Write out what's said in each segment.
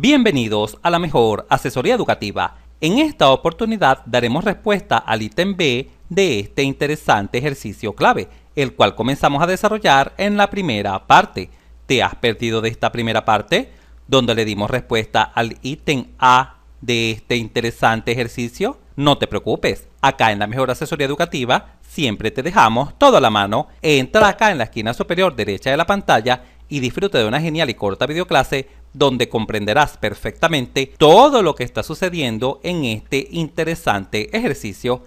Bienvenidos a la mejor asesoría educativa. En esta oportunidad daremos respuesta al ítem B de este interesante ejercicio clave, el cual comenzamos a desarrollar en la primera parte. ¿Te has perdido de esta primera parte, donde le dimos respuesta al ítem A de este interesante ejercicio? No te preocupes, acá en la mejor asesoría educativa siempre te dejamos todo a la mano. Entra acá en la esquina superior derecha de la pantalla y disfruta de una genial y corta videoclase donde comprenderás perfectamente todo lo que está sucediendo en este interesante ejercicio.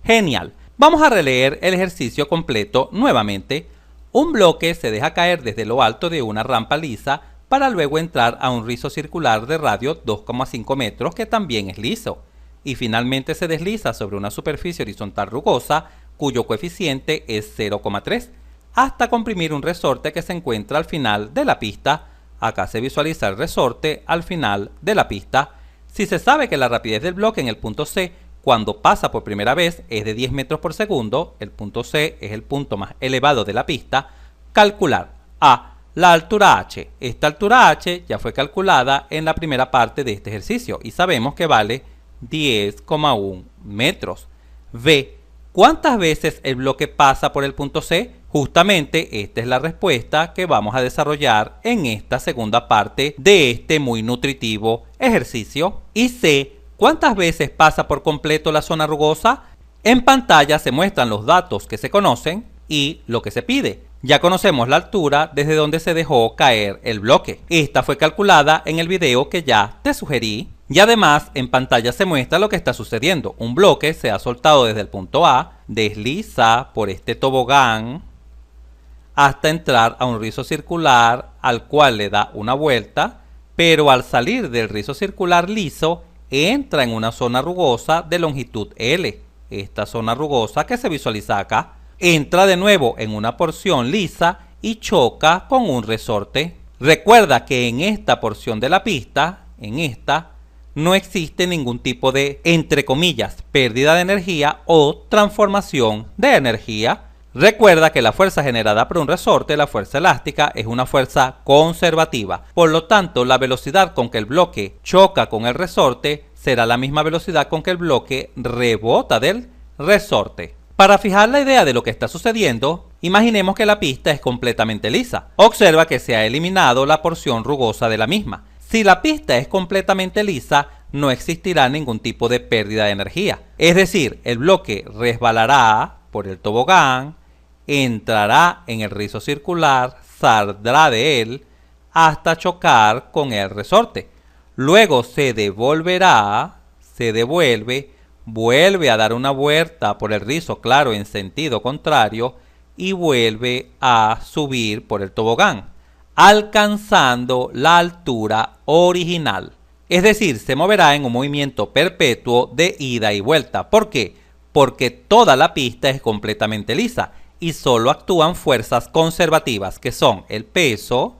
Genial. Vamos a releer el ejercicio completo nuevamente. Un bloque se deja caer desde lo alto de una rampa lisa para luego entrar a un rizo circular de radio 2,5 metros que también es liso, y finalmente se desliza sobre una superficie horizontal rugosa cuyo coeficiente es 0,3 hasta comprimir un resorte que se encuentra al final de la pista. Acá se visualiza el resorte al final de la pista. Si se sabe que la rapidez del bloque en el punto C cuando pasa por primera vez es de 10 metros por segundo, el punto C es el punto más elevado de la pista, calcular A. La altura h. Esta altura h ya fue calculada en la primera parte de este ejercicio y sabemos que vale 10,1 metros. B. ¿Cuántas veces el bloque pasa por el punto C? Justamente esta es la respuesta que vamos a desarrollar en esta segunda parte de este muy nutritivo ejercicio. Y C. ¿Cuántas veces pasa por completo la zona rugosa? En pantalla se muestran los datos que se conocen y lo que se pide. Ya conocemos la altura desde donde se dejó caer el bloque. Esta fue calculada en el video que ya te sugerí. Y además en pantalla se muestra lo que está sucediendo. Un bloque se ha soltado desde el punto A, desliza por este tobogán hasta entrar a un rizo circular al cual le da una vuelta, pero al salir del rizo circular liso entra en una zona rugosa de longitud L. Esta zona rugosa que se visualiza acá. Entra de nuevo en una porción lisa y choca con un resorte. Recuerda que en esta porción de la pista, no existe ningún tipo de, entre comillas, pérdida de energía o transformación de energía. Recuerda que la fuerza generada por un resorte, la fuerza elástica, es una fuerza conservativa. Por lo tanto, la velocidad con que el bloque choca con el resorte será la misma velocidad con que el bloque rebota del resorte. Para fijar la idea de lo que está sucediendo, imaginemos que la pista es completamente lisa. Observa que se ha eliminado la porción rugosa de la misma. Si la pista es completamente lisa, no existirá ningún tipo de pérdida de energía. Es decir, el bloque resbalará por el tobogán, entrará en el rizo circular, saldrá de él hasta chocar con el resorte. Luego se devuelve, vuelve a dar una vuelta por el rizo, claro, en sentido contrario, y vuelve a subir por el tobogán, alcanzando la altura original. Es decir, se moverá en un movimiento perpetuo de ida y vuelta. ¿Por qué? Porque toda la pista es completamente lisa y solo actúan fuerzas conservativas, que son el peso,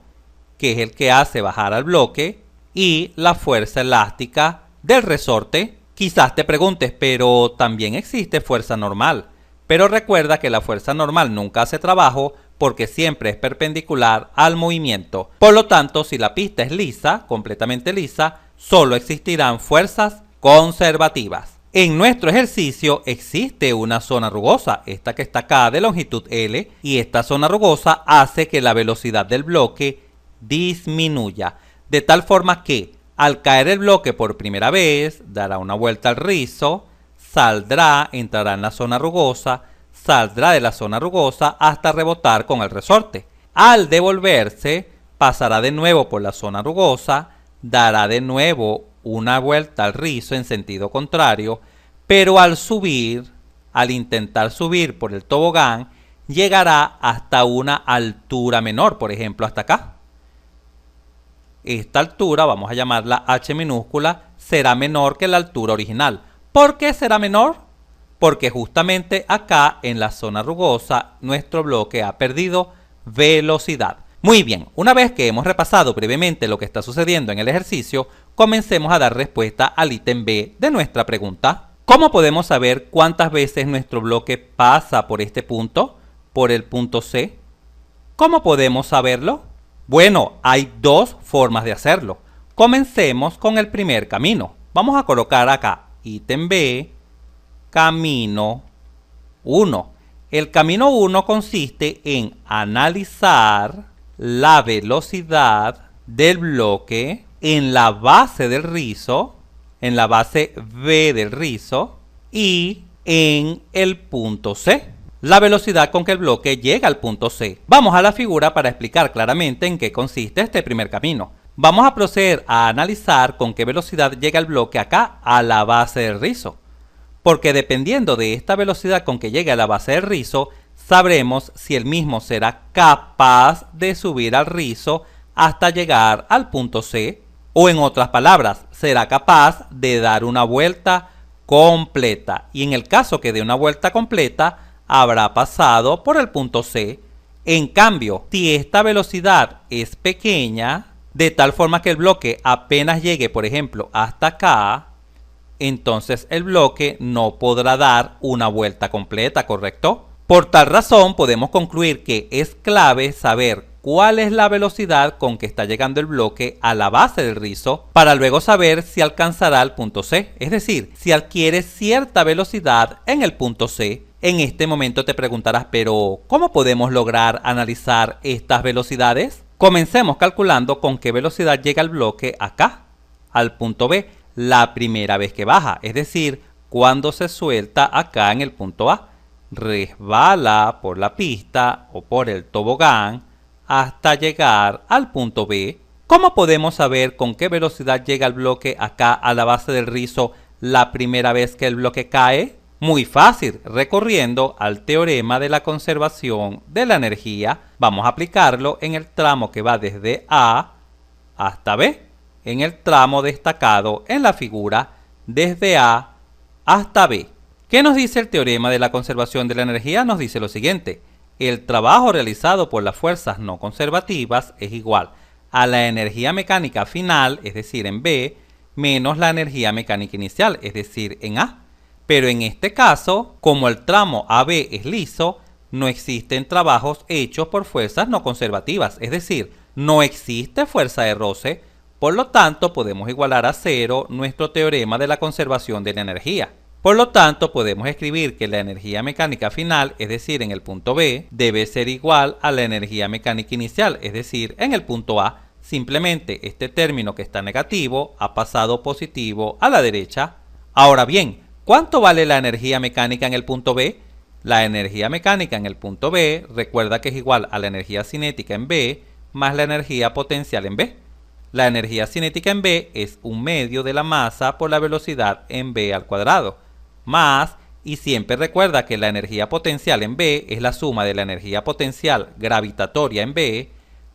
que es el que hace bajar al bloque, y la fuerza elástica del resorte. Quizás te preguntes, pero también existe fuerza normal. Pero recuerda que la fuerza normal nunca hace trabajo porque siempre es perpendicular al movimiento. Por lo tanto, si la pista es lisa, completamente lisa, solo existirán fuerzas conservativas. En nuestro ejercicio existe una zona rugosa, esta que está acá de longitud L, y esta zona rugosa hace que la velocidad del bloque disminuya, de tal forma que al caer el bloque por primera vez, dará una vuelta al rizo, saldrá, entrará en la zona rugosa, saldrá de la zona rugosa hasta rebotar con el resorte. Al devolverse, pasará de nuevo por la zona rugosa, dará de nuevo una vuelta al rizo en sentido contrario, pero al intentar subir por el tobogán, llegará hasta una altura menor, por ejemplo hasta acá. Esta altura, vamos a llamarla h minúscula, será menor que la altura original. ¿Por qué será menor? Porque justamente acá en la zona rugosa nuestro bloque ha perdido velocidad. Muy bien, una vez que hemos repasado brevemente lo que está sucediendo en el ejercicio, comencemos a dar respuesta al ítem B de nuestra pregunta. ¿Cómo podemos saber cuántas veces nuestro bloque pasa por este punto, por el punto C? ¿Cómo podemos saberlo? Bueno, hay dos formas de hacerlo. Comencemos con el primer camino. Vamos a colocar acá ítem B, camino 1. El camino 1 consiste en analizar la velocidad del bloque en la base del rizo, en la base B del rizo y en el punto C, la velocidad con que el bloque llega al punto C. Vamos a la figura para explicar claramente en qué consiste este primer camino. Vamos a proceder a analizar con qué velocidad llega el bloque acá a la base del rizo, porque dependiendo de esta velocidad con que llegue a la base del rizo, sabremos si el mismo será capaz de subir al rizo hasta llegar al punto C, o en otras palabras, será capaz de dar una vuelta completa, y en el caso que dé una vuelta completa, habrá pasado por el punto C. En cambio, si esta velocidad es pequeña, de tal forma que el bloque apenas llegue, por ejemplo, hasta acá, entonces el bloque no podrá dar una vuelta completa, ¿correcto? Por tal razón, podemos concluir que es clave saber cuál es la velocidad con que está llegando el bloque a la base del rizo para luego saber si alcanzará el punto C, es decir, si adquiere cierta velocidad en el punto C. En este momento te preguntarás, pero ¿cómo podemos lograr analizar estas velocidades? Comencemos calculando con qué velocidad llega el bloque acá, al punto B, la primera vez que baja, es decir, cuando se suelta acá en el punto A, resbala por la pista o por el tobogán hasta llegar al punto B. ¿Cómo podemos saber con qué velocidad llega el bloque acá a la base del rizo la primera vez que el bloque cae? Muy fácil, recurriendo al teorema de la conservación de la energía. Vamos a aplicarlo en el tramo que va desde A hasta B, en el tramo destacado en la figura desde A hasta B. ¿Qué nos dice el teorema de la conservación de la energía? Nos dice lo siguiente: el trabajo realizado por las fuerzas no conservativas es igual a la energía mecánica final, es decir, en B, menos la energía mecánica inicial, es decir, en A. Pero en este caso, como el tramo AB es liso, no existen trabajos hechos por fuerzas no conservativas, es decir, no existe fuerza de roce, por lo tanto podemos igualar a cero nuestro teorema de la conservación de la energía. Por lo tanto, podemos escribir que la energía mecánica final, es decir, en el punto B, debe ser igual a la energía mecánica inicial, es decir, en el punto A. Simplemente este término que está negativo ha pasado positivo a la derecha. Ahora bien, ¿cuánto vale la energía mecánica en el punto B? La energía mecánica en el punto B, recuerda que es igual a la energía cinética en B más la energía potencial en B. La energía cinética en B es 1/2 de la masa por la velocidad en B al cuadrado, más, y siempre recuerda que la energía potencial en B es la suma de la energía potencial gravitatoria en B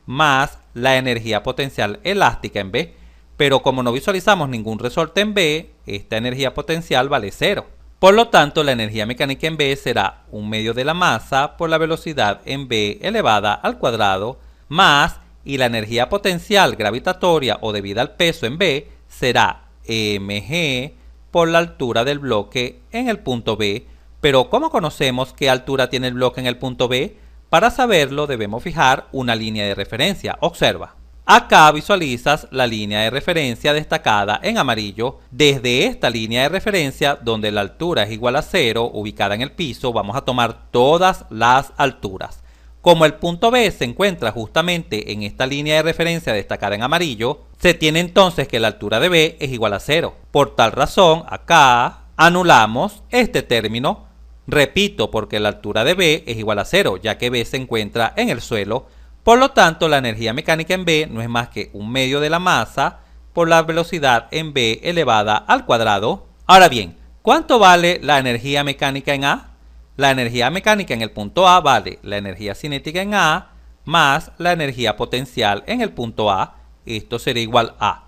más la energía potencial elástica en B. Pero como no visualizamos ningún resorte en B, esta energía potencial vale 0. Por lo tanto, la energía mecánica en B será 1/2 de la masa por la velocidad en B elevada al cuadrado, más, y la energía potencial gravitatoria o debida al peso en B será mg por la altura del bloque en el punto B. Pero ¿cómo conocemos qué altura tiene el bloque en el punto B? Para saberlo debemos fijar una línea de referencia. Observa. Acá visualizas la línea de referencia destacada en amarillo. Desde esta línea de referencia, donde la altura es igual a 0, ubicada en el piso, vamos a tomar todas las alturas. Como el punto B se encuentra justamente en esta línea de referencia destacada en amarillo, se tiene entonces que la altura de B es igual a 0. Por tal razón, acá anulamos este término. Repito, porque la altura de B es igual a 0, ya que B se encuentra en el suelo. Por lo tanto, la energía mecánica en B no es más que 1/2 de la masa por la velocidad en B elevada al cuadrado. Ahora bien, ¿cuánto vale la energía mecánica en A? La energía mecánica en el punto A vale la energía cinética en A más la energía potencial en el punto A. Esto será igual a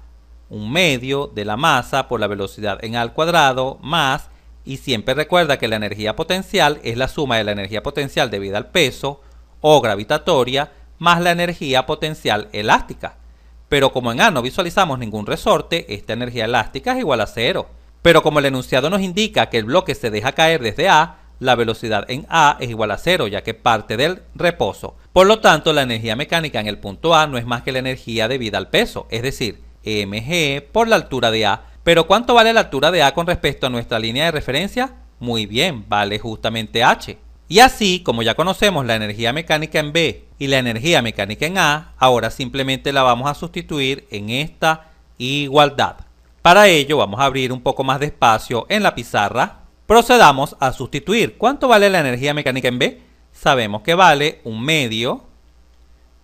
1/2 de la masa por la velocidad en A al cuadrado más, y siempre recuerda que la energía potencial es la suma de la energía potencial debida al peso o gravitatoria más la energía potencial elástica. Pero como en A no visualizamos ningún resorte, esta energía elástica es igual a 0. Pero como el enunciado nos indica que el bloque se deja caer desde A, la velocidad en A es igual a 0, ya que parte del reposo. Por lo tanto, la energía mecánica en el punto A no es más que la energía debida al peso, es decir, mg por la altura de A. ¿Pero cuánto vale la altura de A con respecto a nuestra línea de referencia? Muy bien, vale justamente h. Y así, como ya conocemos la energía mecánica en B y la energía mecánica en A, ahora simplemente la vamos a sustituir en esta igualdad. Para ello vamos a abrir un poco más de espacio en la pizarra. Procedamos a sustituir. ¿Cuánto vale la energía mecánica en B? Sabemos que vale 1/2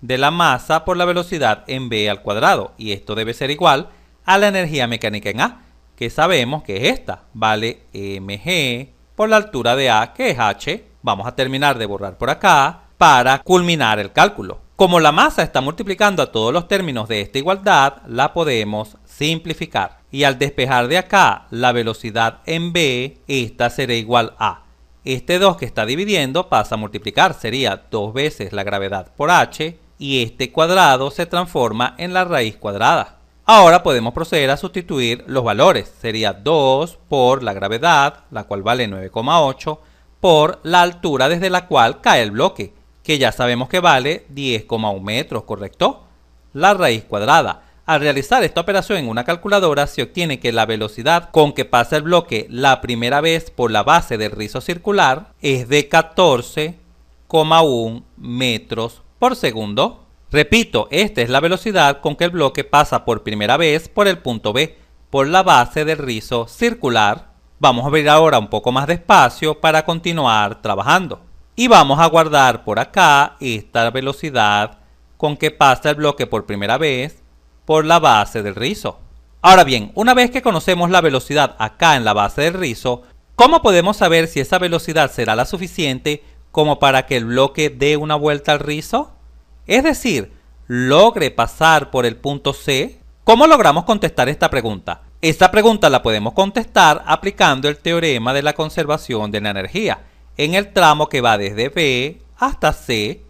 de la masa por la velocidad en B al cuadrado. Y esto debe ser igual a la energía mecánica en A, que sabemos que es esta. Vale mg por la altura de A, que es h. Vamos a terminar de borrar por acá para culminar el cálculo. Como la masa está multiplicando a todos los términos de esta igualdad, la podemos simplificar. Y al despejar de acá la velocidad en B, esta será igual a este 2 que está dividiendo pasa a multiplicar, sería 2 veces la gravedad por h, y este cuadrado se transforma en la raíz cuadrada. Ahora podemos proceder a sustituir los valores. Sería 2 por la gravedad, la cual vale 9,8, por la altura desde la cual cae el bloque, que ya sabemos que vale 10,1 metros, ¿correcto? La raíz cuadrada. Al realizar esta operación en una calculadora se obtiene que la velocidad con que pasa el bloque la primera vez por la base del rizo circular es de 14,1 metros por segundo. Repito, esta es la velocidad con que el bloque pasa por primera vez por el punto B, por la base del rizo circular. Vamos a abrir ahora un poco más de espacio para continuar trabajando. Y vamos a guardar por acá esta velocidad con que pasa el bloque por primera vez por la base del rizo. Ahora bien, una vez que conocemos la velocidad acá en la base del rizo, ¿cómo podemos saber si esa velocidad será la suficiente como para que el bloque dé una vuelta al rizo? Es decir, logre pasar por el punto C. ¿Cómo logramos contestar esta pregunta? Esta pregunta la podemos contestar aplicando el teorema de la conservación de la energía en el tramo que va desde B hasta C,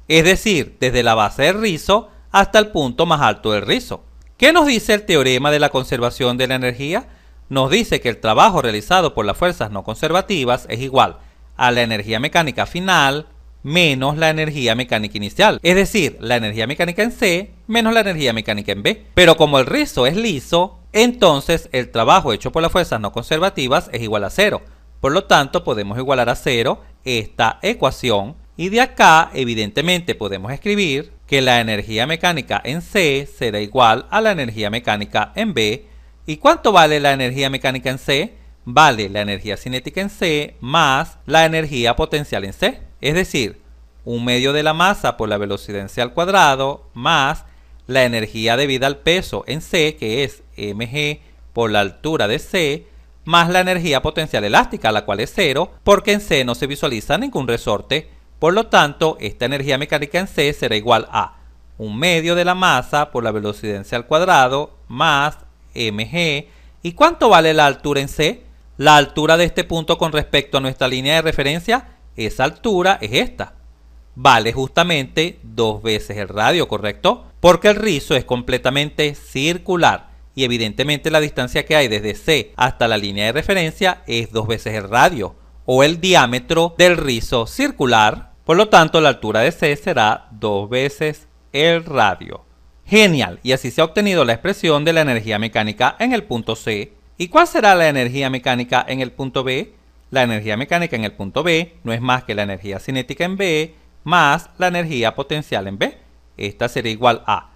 es decir, desde la base del rizo hasta el punto más alto del rizo. ¿Qué nos dice el teorema de la conservación de la energía? Nos dice que el trabajo realizado por las fuerzas no conservativas es igual a la energía mecánica final menos la energía mecánica inicial, es decir, la energía mecánica en C menos la energía mecánica en B. Pero como el rizo es liso, entonces el trabajo hecho por las fuerzas no conservativas es igual a 0. Por lo tanto, podemos igualar a 0 esta ecuación, y de acá evidentemente podemos escribir que la energía mecánica en C será igual a la energía mecánica en B. ¿Y cuánto vale la energía mecánica en C? Vale la energía cinética en C más la energía potencial en C. Es decir, 1/2 de la masa por la velocidad en C al cuadrado más la energía debida al peso en C, que es mg por la altura de C, más la energía potencial elástica, la cual es 0, porque en C no se visualiza ningún resorte. Por lo tanto, esta energía mecánica en C será igual a 1/2 de la masa por la velocidad en C al cuadrado más mg. ¿Y cuánto vale la altura en C? La altura de este punto con respecto a nuestra línea de referencia, esa altura es esta. Vale justamente 2 veces el radio, ¿correcto? Porque el rizo es completamente circular y evidentemente la distancia que hay desde C hasta la línea de referencia es 2 veces el radio o el diámetro del rizo circular. Por lo tanto, la altura de C será 2 veces el radio. Genial, y así se ha obtenido la expresión de la energía mecánica en el punto C. ¿Y cuál será la energía mecánica en el punto B? La energía mecánica en el punto B no es más que la energía cinética en B más la energía potencial en B. Esta será igual a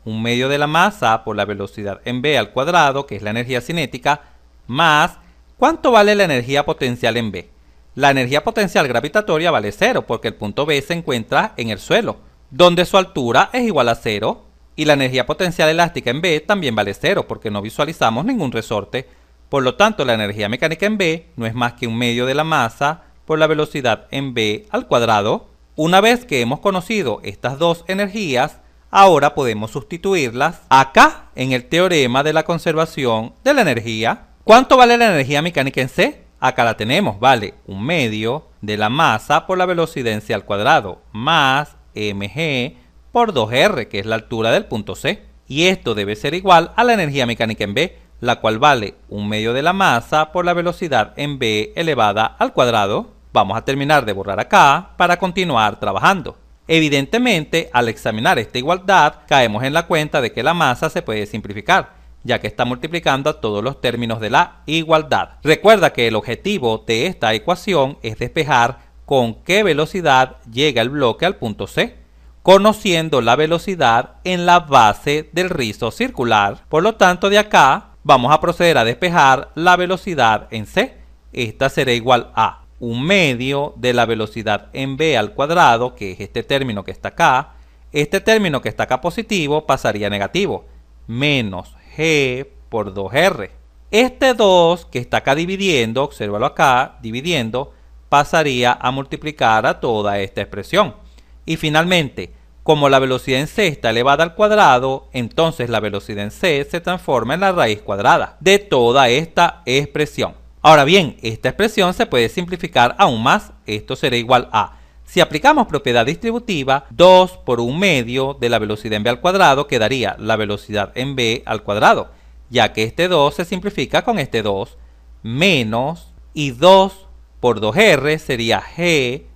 1/2 de la masa por la velocidad en B al cuadrado, que es la energía cinética, más ¿cuánto vale la energía potencial en B? La energía potencial gravitatoria vale 0 porque el punto B se encuentra en el suelo, donde su altura es igual a 0, y la energía potencial elástica en B también vale 0 porque no visualizamos ningún resorte. Por lo tanto, la energía mecánica en B no es más que 1/2 de la masa por la velocidad en B al cuadrado. Una vez que hemos conocido estas dos energías, ahora podemos sustituirlas acá en el teorema de la conservación de la energía. ¿Cuánto vale la energía mecánica en C? Acá la tenemos, vale 1/2 de la masa por la velocidad en C al cuadrado más mg por 2r, que es la altura del punto C. Y esto debe ser igual a la energía mecánica en B, la cual vale 1/2 de la masa por la velocidad en B elevada al cuadrado. Vamos a terminar de borrar acá para continuar trabajando. Evidentemente, al examinar esta igualdad, caemos en la cuenta de que la masa se puede simplificar, ya que está multiplicando a todos los términos de la igualdad. Recuerda que el objetivo de esta ecuación es despejar con qué velocidad llega el bloque al punto C, conociendo la velocidad en la base del rizo circular. Por lo tanto, de acá vamos a proceder a despejar la velocidad en C. Esta será igual a 1/2 de la velocidad en b al cuadrado, que es este término que está acá. Este término que está acá positivo pasaría a negativo, menos g por 2r. Este 2 que está acá dividiendo, obsérvalo acá, dividiendo, pasaría a multiplicar a toda esta expresión. Y finalmente, como la velocidad en c está elevada al cuadrado, entonces la velocidad en c se transforma en la raíz cuadrada de toda esta expresión. Ahora bien, esta expresión se puede simplificar aún más. Esto será igual a, si aplicamos propiedad distributiva, 2 por 1/2 de la velocidad en b al cuadrado quedaría la velocidad en b al cuadrado, ya que este 2 se simplifica con este 2, menos, y 2 por 2r sería g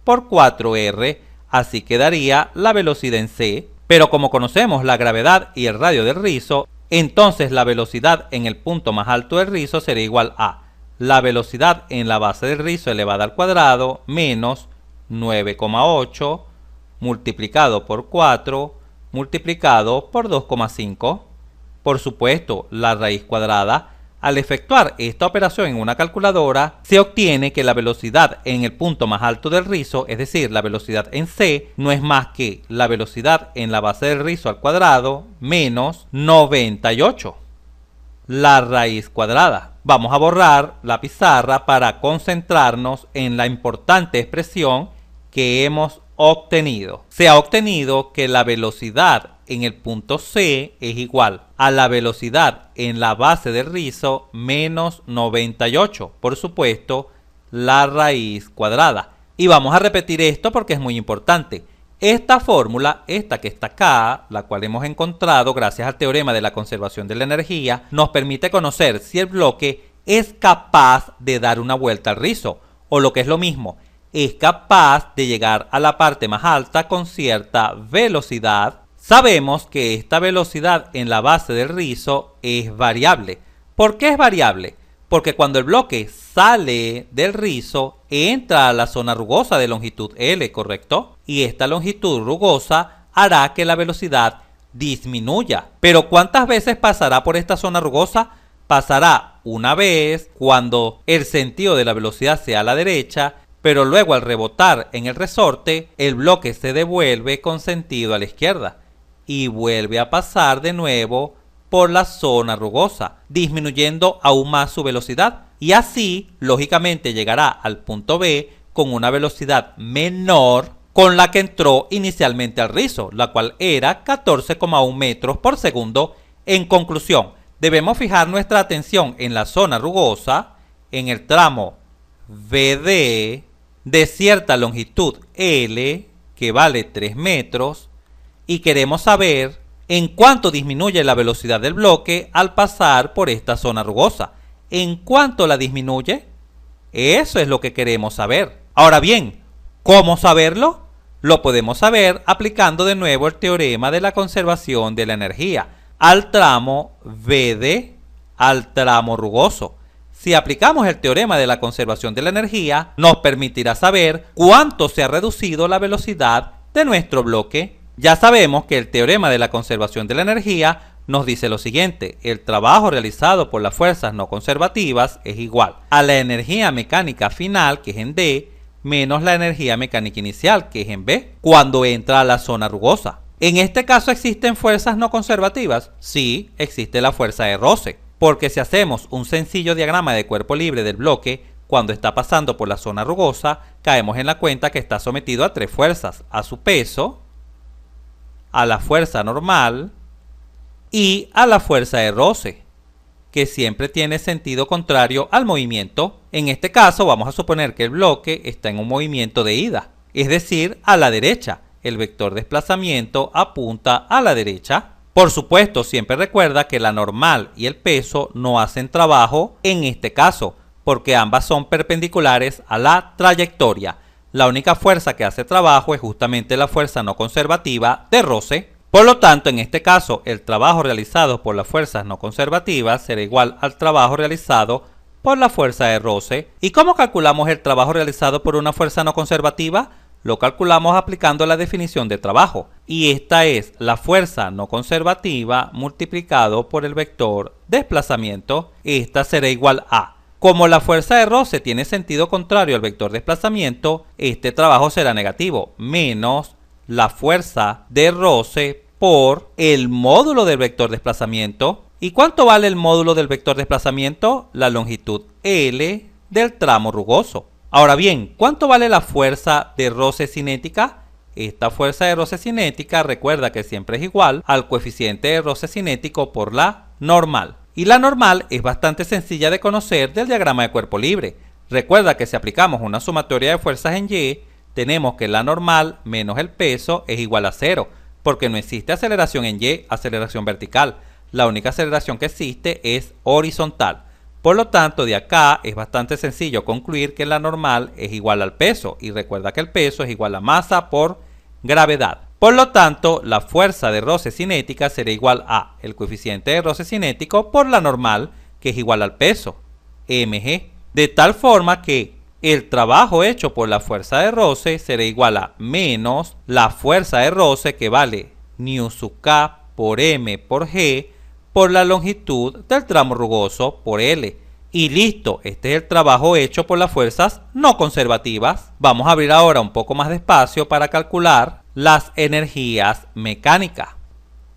por 4r, así quedaría la velocidad en c. Pero como conocemos la gravedad y el radio del rizo, entonces la velocidad en el punto más alto del rizo será igual a la velocidad en la base del rizo elevada al cuadrado menos 9,8 multiplicado por 4 multiplicado por 2,5. Por supuesto, la raíz cuadrada. Al efectuar esta operación en una calculadora, se obtiene que la velocidad en el punto más alto del rizo, es decir, la velocidad en c, no es más que la velocidad en la base del rizo al cuadrado menos 98. La raíz cuadrada. Vamos a borrar la pizarra para concentrarnos en la importante expresión que hemos obtenido. Se ha obtenido que la velocidad en el punto C es igual a la velocidad en la base del rizo menos 98. Por supuesto, la raíz cuadrada. Y vamos a repetir esto porque es muy importante. Esta fórmula, esta que está acá, la cual hemos encontrado gracias al teorema de la conservación de la energía, nos permite conocer si el bloque es capaz de dar una vuelta al rizo, o lo que es lo mismo, es capaz de llegar a la parte más alta con cierta velocidad. Sabemos que esta velocidad en la base del rizo es variable. ¿Por qué es variable? Porque cuando el bloque sale del rizo, entra a la zona rugosa de longitud L, ¿correcto? Y esta longitud rugosa hará que la velocidad disminuya. Pero ¿cuántas veces pasará por esta zona rugosa? Pasará una vez cuando el sentido de la velocidad sea a la derecha, pero luego al rebotar en el resorte, el bloque se devuelve con sentido a la izquierda y vuelve a pasar de nuevo por la zona rugosa, disminuyendo aún más su velocidad, y así, lógicamente, llegará al punto B con una velocidad menor con la que entró inicialmente al rizo, la cual era 14,1 metros por segundo. En conclusión, debemos fijar nuestra atención en la zona rugosa, en el tramo BD de cierta longitud L, que vale 3 metros, y queremos saber en cuánto disminuye la velocidad del bloque al pasar por esta zona rugosa. ¿En cuánto la disminuye? Eso es lo que queremos saber. Ahora bien, ¿cómo saberlo? Lo podemos saber aplicando de nuevo el teorema de la conservación de la energía al tramo BD, al tramo rugoso. Si aplicamos el teorema de la conservación de la energía, nos permitirá saber cuánto se ha reducido la velocidad de nuestro bloque. Ya sabemos que el teorema de la conservación de la energía nos dice lo siguiente: el trabajo realizado por las fuerzas no conservativas es igual a la energía mecánica final, que es en D, menos la energía mecánica inicial, que es en B, cuando entra a la zona rugosa. ¿En este caso existen fuerzas no conservativas? Sí, existe la fuerza de roce, porque si hacemos un sencillo diagrama de cuerpo libre del bloque, cuando está pasando por la zona rugosa, caemos en la cuenta que está sometido a 3 fuerzas: a su peso, a la fuerza normal y a la fuerza de roce, que siempre tiene sentido contrario al movimiento. En este caso vamos a suponer que el bloque está en un movimiento de ida, es decir, a la derecha. El vector de desplazamiento apunta a la derecha. Por supuesto, siempre recuerda que la normal y el peso no hacen trabajo en este caso, porque ambas son perpendiculares a la trayectoria. la única fuerza que hace trabajo es justamente la fuerza no conservativa de roce. Por lo tanto, en este caso, el trabajo realizado por las fuerzas no conservativas será igual al trabajo realizado por la fuerza de roce. ¿Y cómo calculamos el trabajo realizado por una fuerza no conservativa? Lo calculamos aplicando la definición de trabajo, y esta es la fuerza no conservativa multiplicado por el vector desplazamiento. Esta será igual a, como la fuerza de roce tiene sentido contrario al vector desplazamiento, este trabajo será negativo, menos la fuerza de roce por el módulo del vector desplazamiento. ¿Y cuánto vale el módulo del vector desplazamiento? La longitud L del tramo rugoso. Ahora bien, ¿cuánto vale la fuerza de roce cinética? Esta fuerza de roce cinética, recuerda que siempre es igual al coeficiente de roce cinético por la normal. Y la normal es bastante sencilla de conocer del diagrama de cuerpo libre. Recuerda que si aplicamos una sumatoria de fuerzas en Y, tenemos que la normal menos el peso es igual a 0, porque no existe aceleración en Y, aceleración vertical. La única aceleración que existe es horizontal. Por lo tanto, de acá es bastante sencillo concluir que la normal es igual al peso, y recuerda que el peso es igual a masa por gravedad. Por lo tanto, la fuerza de roce cinética será igual a el coeficiente de roce cinético por la normal, que es igual al peso, mg. De tal forma que el trabajo hecho por la fuerza de roce será igual a menos la fuerza de roce, que vale nu sub k por m por g, por la longitud del tramo rugoso por L. Y listo, este es el trabajo hecho por las fuerzas no conservativas. Vamos a abrir ahora un poco más de espacio para calcular las energías mecánicas.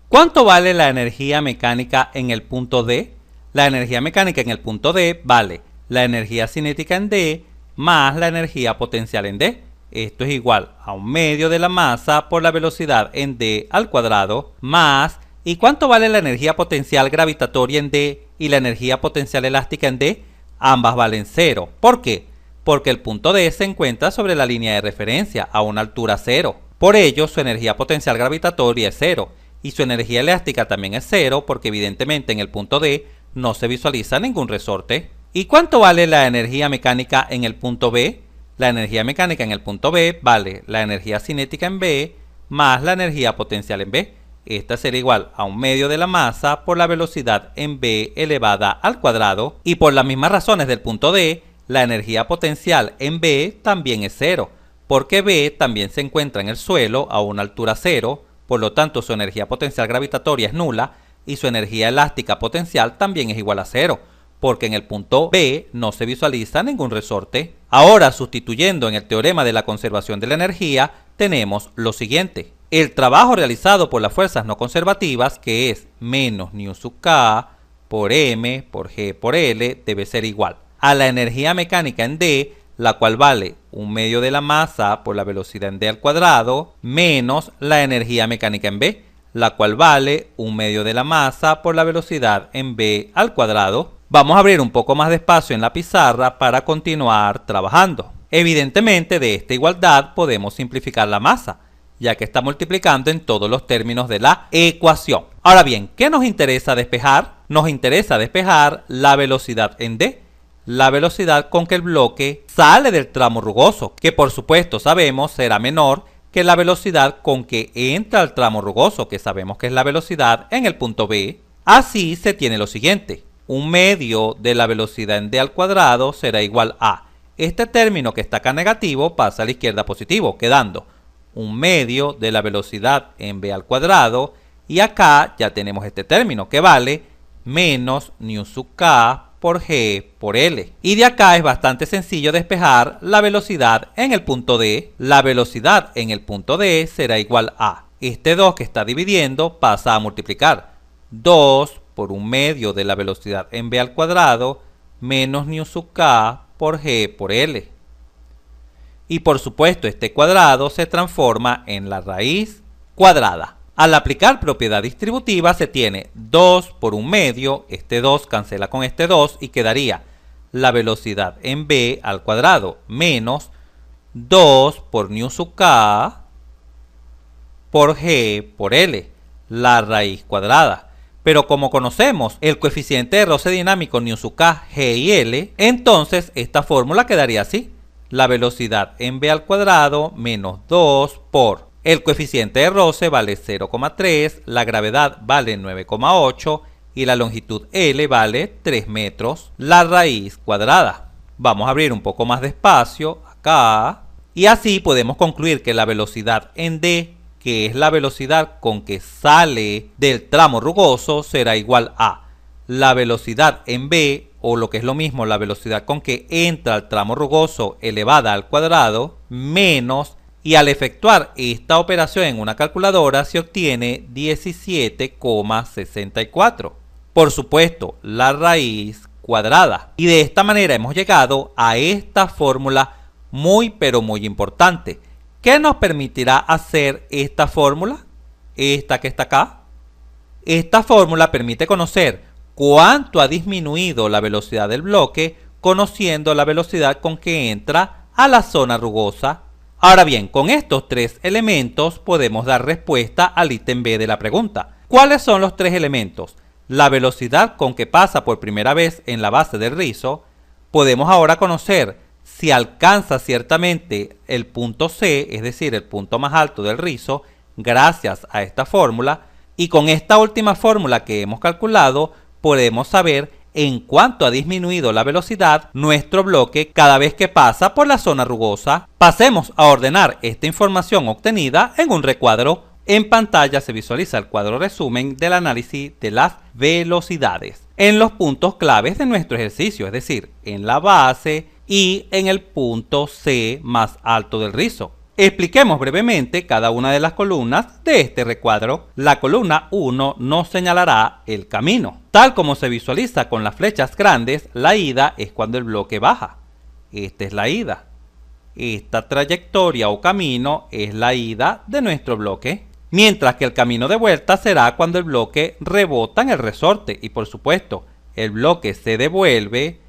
¿Cuánto vale la energía mecánica en el punto D? La energía mecánica en el punto D vale la energía cinética en D más la energía potencial en D. Esto es igual a un medio de la masa por la velocidad en D al cuadrado más. ¿Y cuánto vale la energía potencial gravitatoria en D y la energía potencial elástica en D? Ambas valen 0. ¿Por qué? Porque el punto D se encuentra sobre la línea de referencia a una altura 0. Por ello, su energía potencial gravitatoria es 0 y su energía elástica también es 0, porque evidentemente en el punto D no se visualiza ningún resorte. ¿Y cuánto vale la energía mecánica en el punto B? La energía mecánica en el punto B vale la energía cinética en B más la energía potencial en B. Esta será igual a un medio de la masa por la velocidad en b elevada al cuadrado. Y por las mismas razones del punto D, la energía potencial en B también es 0, porque B también se encuentra en el suelo a una altura 0, por lo tanto su energía potencial gravitatoria es nula y su energía elástica potencial también es igual a 0, porque en el punto B no se visualiza ningún resorte. Ahora, sustituyendo en el teorema de la conservación de la energía, tenemos lo siguiente. El trabajo realizado por las fuerzas no conservativas, que es menos nu sub k por m por g por l, debe ser igual a la energía mecánica en D, la cual vale un medio de la masa por la velocidad en D al cuadrado, menos la energía mecánica en B, la cual vale un medio de la masa por la velocidad en b al cuadrado. Vamos a abrir un poco más de espacio en la pizarra para continuar trabajando. Evidentemente, de esta igualdad podemos simplificar la masa, ya que está multiplicando en todos los términos de la ecuación. Ahora bien, ¿qué nos interesa despejar? Nos interesa despejar la velocidad en D, la velocidad con que el bloque sale del tramo rugoso, que por supuesto sabemos será menor que la velocidad con que entra al tramo rugoso, que sabemos que es la velocidad en el punto B. Así se tiene lo siguiente. Un medio de la velocidad en D al cuadrado será igual a, este término que está acá negativo pasa a la izquierda positivo, quedando un medio de la velocidad en b al cuadrado, y acá ya tenemos este término que vale menos nu sub k por g por l. Y de acá es bastante sencillo despejar la velocidad en el punto D. La velocidad en el punto D será igual a, este 2 que está dividiendo pasa a multiplicar, 2 por un medio de la velocidad en b al cuadrado menos nu sub k por g por l. Y por supuesto este cuadrado se transforma en la raíz cuadrada. Al aplicar propiedad distributiva se tiene 2 por un medio, este 2 cancela con este 2 y quedaría la velocidad en b al cuadrado menos 2 por nu sub k por g por l, la raíz cuadrada. Pero como conocemos el coeficiente de roce dinámico nu sub k, g y l, entonces esta fórmula quedaría así. la velocidad en v al cuadrado menos 2 por el coeficiente de roce vale 0,3, la gravedad vale 9,8 y la longitud L vale 3 metros, la raíz cuadrada. Vamos a abrir un poco más de espacio acá y así podemos concluir que la velocidad en D, que es la velocidad con que sale del tramo rugoso, será igual a la velocidad en B, o lo que es lo mismo, la velocidad con que entra al tramo rugoso elevada al cuadrado, menos, y al efectuar esta operación en una calculadora se obtiene 17,64. Por supuesto, la raíz cuadrada. Y de esta manera hemos llegado a esta fórmula muy pero muy importante. ¿Qué nos permitirá hacer esta fórmula? Esta que está acá. Esta fórmula permite conocer cuánto ha disminuido la velocidad del bloque conociendo la velocidad con que entra a la zona rugosa. Ahora bien, con estos tres elementos podemos dar respuesta al ítem B de la pregunta. ¿Cuáles son los tres elementos? La velocidad con que pasa por primera vez en la base del rizo. Podemos ahora conocer si alcanza ciertamente el punto C, es decir, el punto más alto del rizo, gracias a esta fórmula. Y con esta última fórmula que hemos calculado, podemos saber en cuánto ha disminuido la velocidad nuestro bloque cada vez que pasa por la zona rugosa. Pasemos a ordenar esta información obtenida en un recuadro. En pantalla se visualiza el cuadro resumen del análisis de las velocidades en los puntos claves de nuestro ejercicio, es decir, en la base y en el punto C más alto del rizo. Expliquemos brevemente cada una de las columnas de este recuadro. La columna 1 nos señalará el camino. Tal como se visualiza con las flechas grandes, la ida es cuando el bloque baja. Esta es la ida. Esta trayectoria o camino es la ida de nuestro bloque. Mientras que el camino de vuelta será cuando el bloque rebota en el resorte y por supuesto el bloque se devuelve,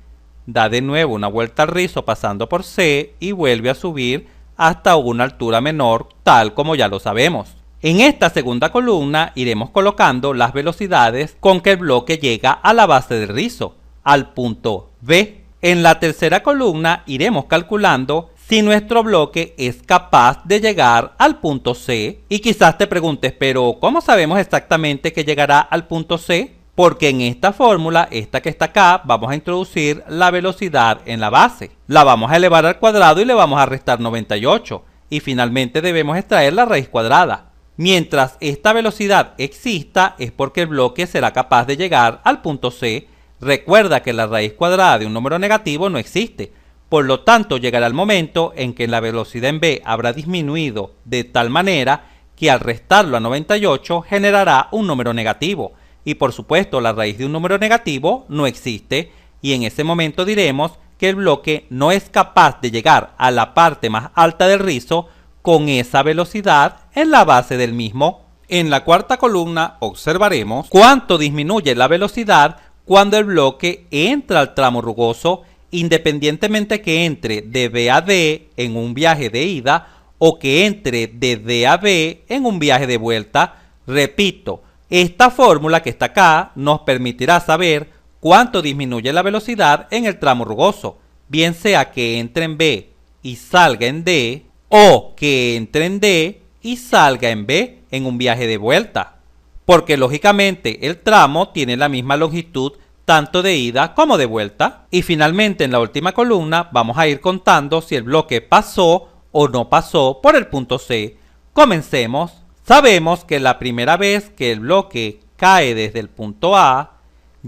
da de nuevo una vuelta al rizo pasando por C y vuelve a subir hasta una altura menor, tal como ya lo sabemos. En esta segunda columna iremos colocando las velocidades con que el bloque llega a la base del rizo, al punto B. En la tercera columna iremos calculando si nuestro bloque es capaz de llegar al punto C. Y quizás te preguntes, pero ¿cómo sabemos exactamente que llegará al punto C? Porque en esta fórmula, esta que está acá, vamos a introducir la velocidad en la base. La vamos a elevar al cuadrado y le vamos a restar 98. Y finalmente debemos extraer la raíz cuadrada. Mientras esta velocidad exista, es porque el bloque será capaz de llegar al punto C. Recuerda que la raíz cuadrada de un número negativo no existe. Por lo tanto, llegará el momento en que la velocidad en B habrá disminuido de tal manera que al restarlo a 98 generará un número negativo. Y por supuesto la raíz de un número negativo no existe y en ese momento diremos que el bloque no es capaz de llegar a la parte más alta del rizo con esa velocidad en la base del mismo. En la cuarta columna observaremos cuánto disminuye la velocidad cuando el bloque entra al tramo rugoso independientemente que entre de B a D en un viaje de ida o que entre de D a B en un viaje de vuelta. Repito, esta fórmula que está acá nos permitirá saber cuánto disminuye la velocidad en el tramo rugoso, bien sea que entre en B y salga en D, o que entre en D y salga en B en un viaje de vuelta, porque lógicamente el tramo tiene la misma longitud tanto de ida como de vuelta. Y finalmente en la última columna vamos a ir contando si el bloque pasó o no pasó por el punto C. Comencemos. Sabemos que la primera vez que el bloque cae desde el punto A,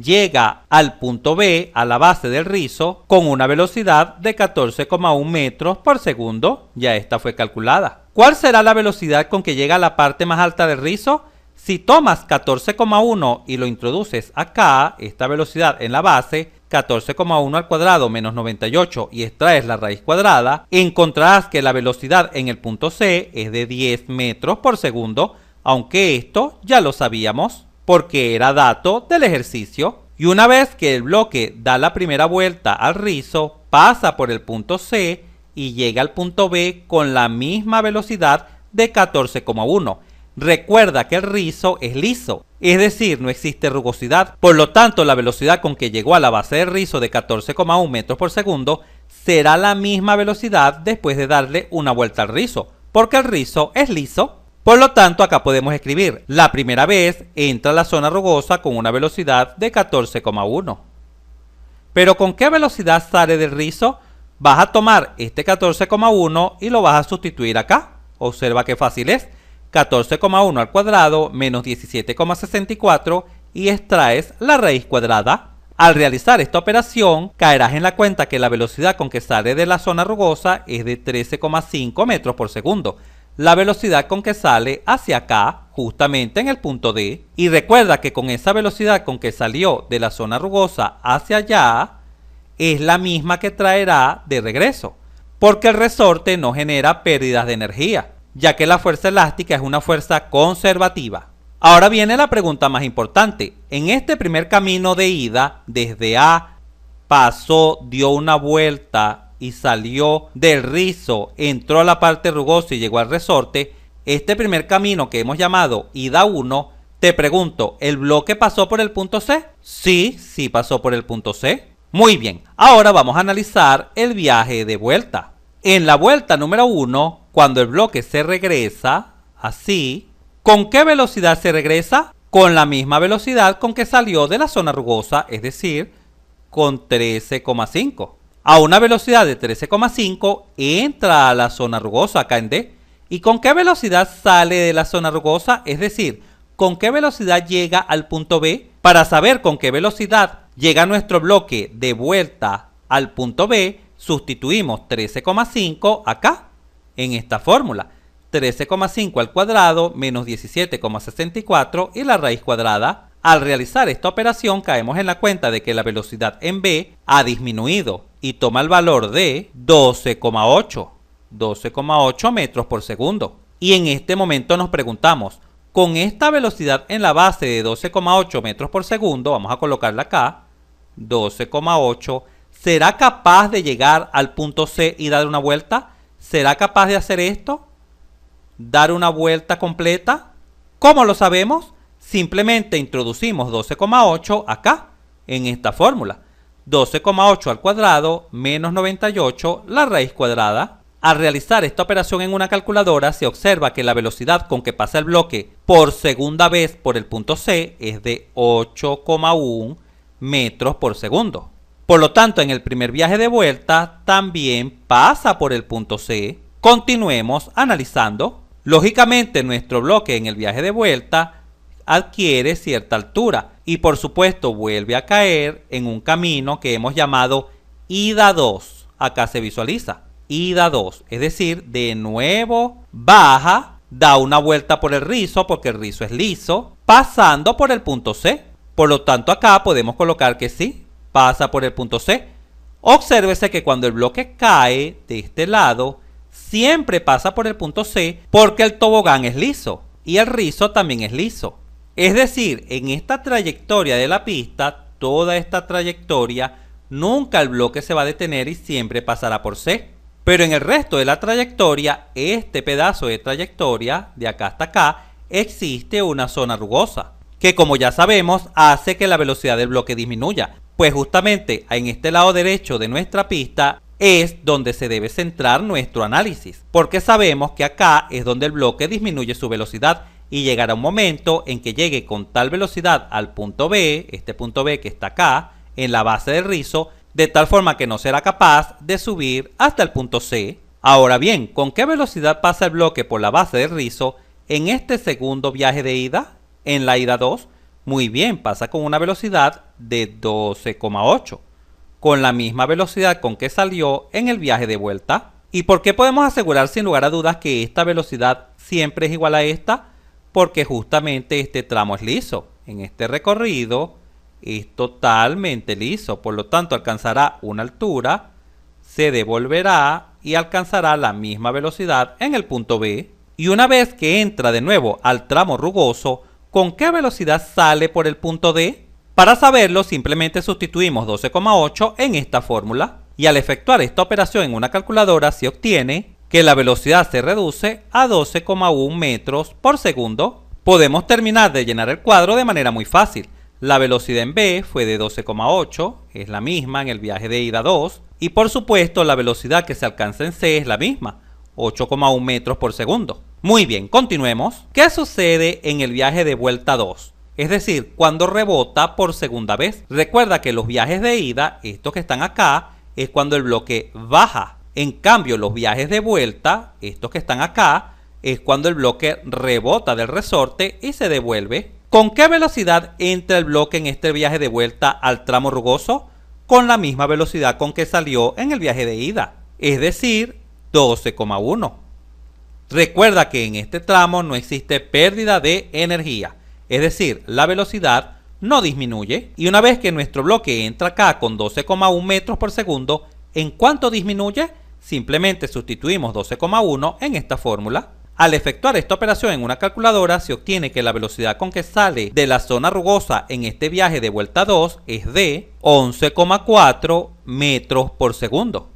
llega al punto B, a la base del rizo, con una velocidad de 14,1 metros por segundo. Ya esta fue calculada. ¿Cuál será la velocidad con que llega a la parte más alta del rizo? Si tomas 14,1 y lo introduces acá, esta velocidad en la base, 14,1 al cuadrado menos 98 y extraes la raíz cuadrada, encontrarás que la velocidad en el punto C es de 10 metros por segundo, aunque esto ya lo sabíamos porque era dato del ejercicio. Y una vez que el bloque da la primera vuelta al rizo, pasa por el punto C y llega al punto B con la misma velocidad de 14,1. Recuerda que el rizo es liso, es decir, no existe rugosidad. Por lo tanto, la velocidad con que llegó a la base del rizo de 14,1 metros por segundo será la misma velocidad después de darle una vuelta al rizo, porque el rizo es liso. Por lo tanto, acá podemos escribir, la primera vez entra a la zona rugosa con una velocidad de 14,1. Pero ¿con qué velocidad sale del rizo? Vas a tomar este 14,1 y lo vas a sustituir acá. Observa qué fácil es. 14,1 al cuadrado menos 17,64 y extraes la raíz cuadrada. Al realizar esta operación, caerás en la cuenta que la velocidad con que sale de la zona rugosa es de 13,5 metros por segundo. La velocidad con que sale hacia acá, justamente en el punto D. Y recuerda que con esa velocidad con que salió de la zona rugosa hacia allá, es la misma que traerá de regreso, porque el resorte no genera pérdidas de energía, ya que la fuerza elástica es una fuerza conservativa. Ahora viene la pregunta más importante. En este primer camino de ida, desde A, pasó, dio una vuelta y salió del rizo, entró a la parte rugosa y llegó al resorte. Este primer camino que hemos llamado ida 1, te pregunto, ¿el bloque pasó por el punto C? Sí pasó por el punto C. Muy bien, ahora vamos a analizar el viaje de vuelta. En la vuelta número 1, cuando el bloque se regresa, así, ¿con qué velocidad se regresa? Con la misma velocidad con que salió de la zona rugosa, es decir, con 13,5. A una velocidad de 13,5 entra a la zona rugosa acá en D. ¿Y con qué velocidad sale de la zona rugosa? Es decir, ¿con qué velocidad llega al punto B? Para saber con qué velocidad llega nuestro bloque de vuelta al punto B, sustituimos 13,5 acá, en esta fórmula. 13,5 al cuadrado menos 17,64 y la raíz cuadrada. Al realizar esta operación caemos en la cuenta de que la velocidad en B ha disminuido y toma el valor de 12,8 metros por segundo. Y en este momento nos preguntamos, con esta velocidad en la base de 12,8 metros por segundo, vamos a colocarla acá, 12,8, ¿será capaz de llegar al punto C y dar una vuelta? ¿Será capaz de hacer esto? ¿Dar una vuelta completa? ¿Cómo lo sabemos? Simplemente introducimos 12,8 acá, en esta fórmula. 12,8 al cuadrado menos 98, la raíz cuadrada. Al realizar esta operación en una calculadora, se observa que la velocidad con que pasa el bloque por segunda vez por el punto C es de 8,1 metros por segundo. Por lo tanto, en el primer viaje de vuelta también pasa por el punto C. Continuemos analizando. Lógicamente, nuestro bloque en el viaje de vuelta adquiere cierta altura y por supuesto vuelve a caer en un camino que hemos llamado ida 2. Acá se visualiza ida 2, es decir, de nuevo baja, da una vuelta por el rizo porque el rizo es liso, pasando por el punto C. Por lo tanto, acá podemos colocar que sí, pasa por el punto C. Obsérvese que cuando el bloque cae de este lado, siempre pasa por el punto C porque el tobogán es liso y el rizo también es liso. Es decir, en esta trayectoria de la pista, toda esta trayectoria, nunca el bloque se va a detener y siempre pasará por C. Pero en el resto de la trayectoria, este pedazo de trayectoria, de acá hasta acá, existe una zona rugosa, que como ya sabemos, hace que la velocidad del bloque disminuya. Pues justamente en este lado derecho de nuestra pista es donde se debe centrar nuestro análisis, porque sabemos que acá es donde el bloque disminuye su velocidad y llegará un momento en que llegue con tal velocidad al punto B, este punto B que está acá, en la base del rizo, de tal forma que no será capaz de subir hasta el punto C. Ahora bien, ¿con qué velocidad pasa el bloque por la base del rizo en este segundo viaje de ida, en la ida 2? Muy bien, pasa con una velocidad de 12,8, con la misma velocidad con que salió en el viaje de vuelta. ¿Y por qué podemos asegurar sin lugar a dudas que esta velocidad siempre es igual a esta? Porque justamente este tramo es liso. En este recorrido es totalmente liso, por lo tanto alcanzará una altura, se devolverá y alcanzará la misma velocidad en el punto B. Y una vez que entra de nuevo al tramo rugoso, ¿con qué velocidad sale por el punto D? Para saberlo, simplemente sustituimos 12,8 en esta fórmula y al efectuar esta operación en una calculadora se obtiene que la velocidad se reduce a 12,1 metros por segundo. Podemos terminar de llenar el cuadro de manera muy fácil. La velocidad en B fue de 12,8, es la misma en el viaje de ida 2, y por supuesto la velocidad que se alcanza en C es la misma, 8,1 metros por segundo. Muy bien, continuemos. ¿Qué sucede en el viaje de vuelta 2? Es decir, cuando rebota por segunda vez. Recuerda que los viajes de ida, estos que están acá, es cuando el bloque baja. En cambio, los viajes de vuelta, estos que están acá, es cuando el bloque rebota del resorte y se devuelve. ¿Con qué velocidad entra el bloque en este viaje de vuelta al tramo rugoso? Con la misma velocidad con que salió en el viaje de ida, es decir, 12,1. Recuerda que en este tramo no existe pérdida de energía, es decir, la velocidad no disminuye. Y una vez que nuestro bloque entra acá con 12,1 metros por segundo, ¿en cuánto disminuye? Simplemente sustituimos 12,1 en esta fórmula. Al efectuar esta operación en una calculadora, se obtiene que la velocidad con que sale de la zona rugosa en este viaje de vuelta 2 es de 11,4 metros por segundo.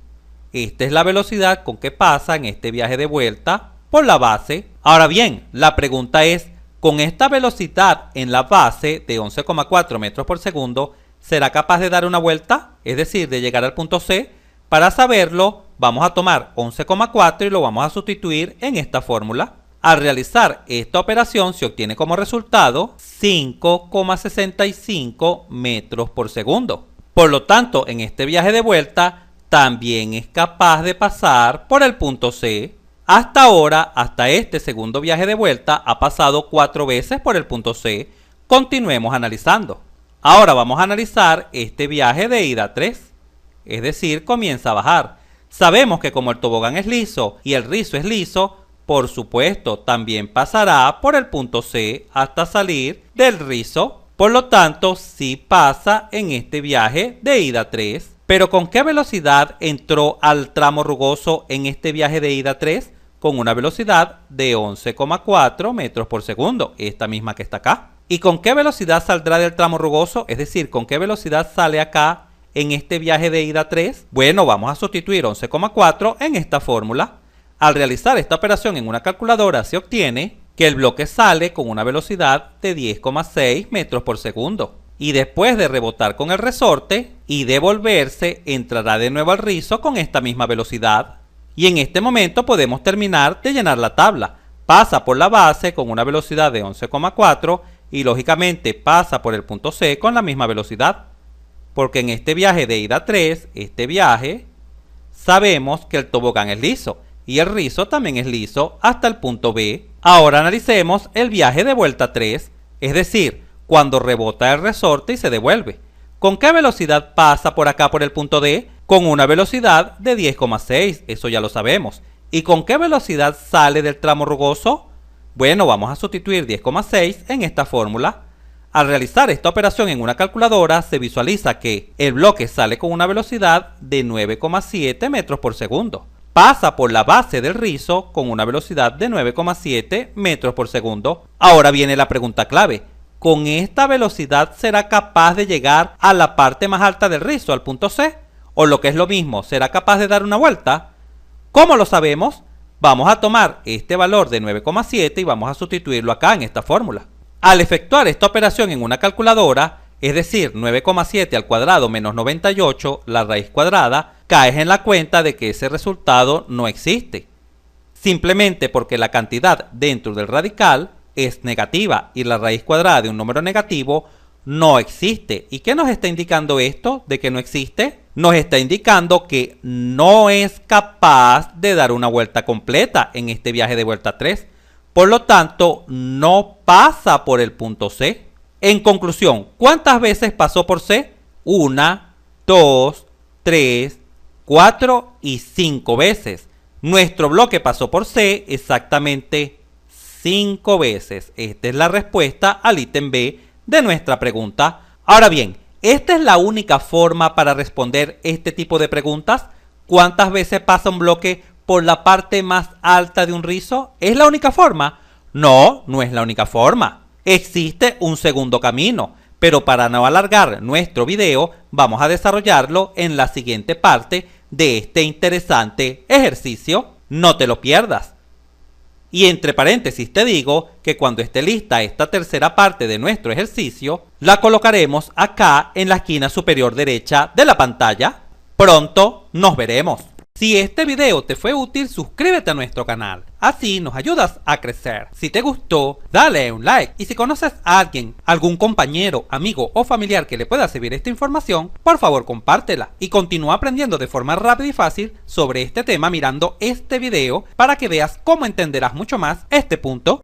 Esta es la velocidad con que pasa en este viaje de vuelta por la base. Ahora bien, la pregunta es, ¿con esta velocidad en la base de 11,4 metros por segundo, será capaz de dar una vuelta? Es decir, de llegar al punto C. Para saberlo, vamos a tomar 11,4 y lo vamos a sustituir en esta fórmula. Al realizar esta operación se obtiene como resultado 5,65 metros por segundo. Por lo tanto, en este viaje de vuelta también es capaz de pasar por el punto C. Hasta ahora, hasta este segundo viaje de vuelta, ha pasado 4 veces por el punto C. Continuemos analizando. Ahora vamos a analizar este viaje de ida 3. Es decir, comienza a bajar. Sabemos que como el tobogán es liso y el rizo es liso, por supuesto, también pasará por el punto C hasta salir del rizo. Por lo tanto, sí pasa en este viaje de ida 3. Pero ¿con qué velocidad entró al tramo rugoso en este viaje de ida 3? Con una velocidad de 11,4 metros por segundo, esta misma que está acá. ¿Y con qué velocidad saldrá del tramo rugoso? Es decir, ¿con qué velocidad sale acá en este viaje de ida 3? Bueno, vamos a sustituir 11,4 en esta fórmula. Al realizar esta operación en una calculadora se obtiene que el bloque sale con una velocidad de 10,6 metros por segundo. Y después de rebotar con el resorte y devolverse, entrará de nuevo al rizo con esta misma velocidad. Y en este momento podemos terminar de llenar la tabla. Pasa por la base con una velocidad de 11,4 y lógicamente pasa por el punto C con la misma velocidad. Porque en este viaje de ida 3, este viaje, sabemos que el tobogán es liso y el rizo también es liso hasta el punto B. Ahora analicemos el viaje de vuelta 3, es decir, cuando rebota el resorte y se devuelve. ¿Con qué velocidad pasa por acá por el punto D? Con una velocidad de 10,6, eso ya lo sabemos. ¿Y con qué velocidad sale del tramo rugoso? Bueno, vamos a sustituir 10,6 en esta fórmula. Al realizar esta operación en una calculadora, se visualiza que el bloque sale con una velocidad de 9,7 metros por segundo. Pasa por la base del rizo con una velocidad de 9,7 metros por segundo. Ahora viene la pregunta clave. ¿Con esta velocidad será capaz de llegar a la parte más alta del rizo, al punto C? O lo que es lo mismo, ¿será capaz de dar una vuelta? ¿Cómo lo sabemos? Vamos a tomar este valor de 9,7 y vamos a sustituirlo acá en esta fórmula. Al efectuar esta operación en una calculadora, es decir, 9,7 al cuadrado menos 98, la raíz cuadrada, caes en la cuenta de que ese resultado no existe. Simplemente porque la cantidad dentro del radical es negativa y la raíz cuadrada de un número negativo no existe. ¿Y qué nos está indicando esto de que no existe? Nos está indicando que no es capaz de dar una vuelta completa en este viaje de vuelta 3. Por lo tanto, no pasa por el punto C. En conclusión, ¿cuántas veces pasó por C? 1, 2, 3, 4 y 5 veces. Nuestro bloque pasó por C exactamente 5 veces. Esta es la respuesta al ítem B de nuestra pregunta. Ahora bien, ¿esta es la única forma para responder este tipo de preguntas? ¿Cuántas veces pasa un bloque por la parte más alta de un rizo? ¿Es la única forma? No, no es la única forma. Existe un segundo camino, pero para no alargar nuestro video, vamos a desarrollarlo en la siguiente parte de este interesante ejercicio. No te lo pierdas. Y entre paréntesis te digo que cuando esté lista esta tercera parte de nuestro ejercicio, la colocaremos acá en la esquina superior derecha de la pantalla. Pronto nos veremos. Si este video te fue útil, suscríbete a nuestro canal, así nos ayudas a crecer. Si te gustó, dale un like, y si conoces a alguien, algún compañero, amigo o familiar que le pueda servir esta información, por favor compártela y continúa aprendiendo de forma rápida y fácil sobre este tema mirando este video para que veas cómo entenderás mucho más este punto.